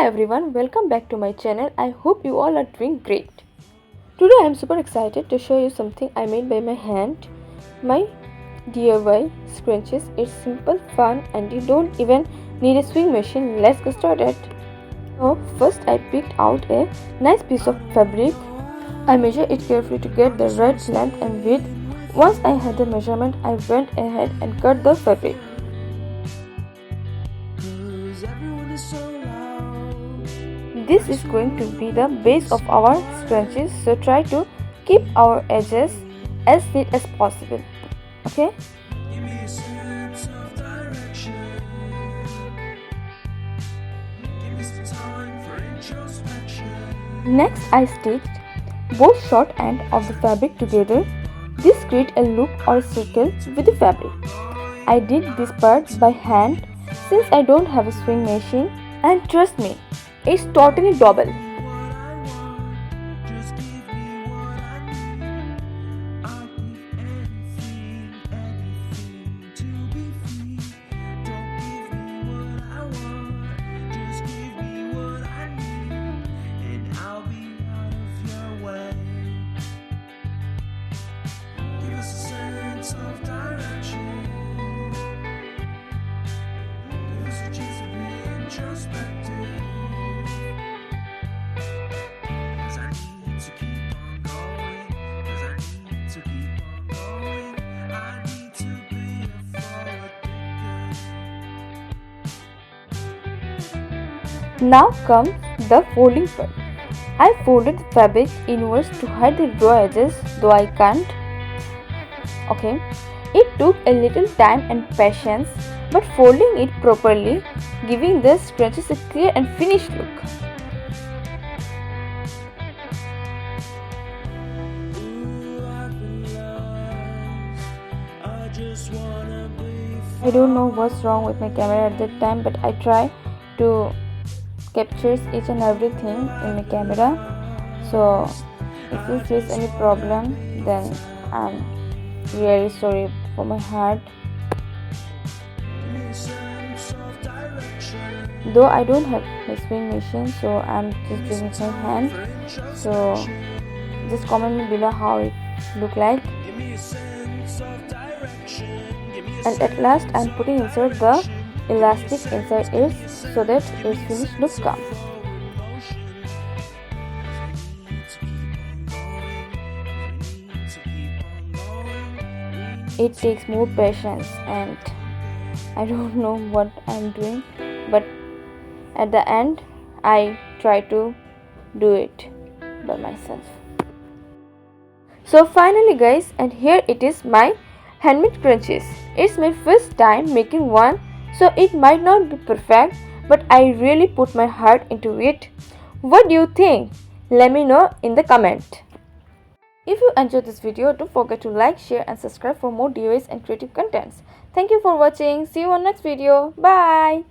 everyone, welcome back to my channel. I hope you all are doing great. Today I am super excited to show you something I made by my hand. My DIY scrunchies. It's simple, fun and you don't even need a sewing machine. Let's get started. So first I picked out a nice piece of fabric. I measured it carefully to get the right length and width. Once I had the measurement, I went ahead and cut the fabric. This is going to be the base of our scrunchies, so try to keep our edges as neat as possible. Okay? Next, I stitched both short ends of the fabric together. This creates a loop or circle with the fabric. I did this part by hand since I don't have a sewing machine, and trust me, it's totally double. Now comes the folding part. I folded the fabric inwards to hide the raw edges, though I can't. Okay, it took a little time and patience, but folding it properly, giving the scrunchies a clear and finished look. I don't know what's wrong with my camera at that time, but I try to captures each and everything in my camera. So if you face any problem, then I'm really sorry for my heart. Though I don't have a sewing machine, so I'm just doing it with my hand. So just comment me below how it look like. And at last I'm putting inside the elastic inside it so that its finished look comes. It takes more patience and I don't know what I'm doing, but at the end I try to do it by myself. So finally guys, and here it is my handmade scrunchies. It's my first time making one, so it might not be perfect, but I really put my heart into it. What do you think? Let me know in the comment. If you enjoyed this video, don't forget to like, share and subscribe for more DIYs and creative contents. Thank you for watching. See you on next video. Bye.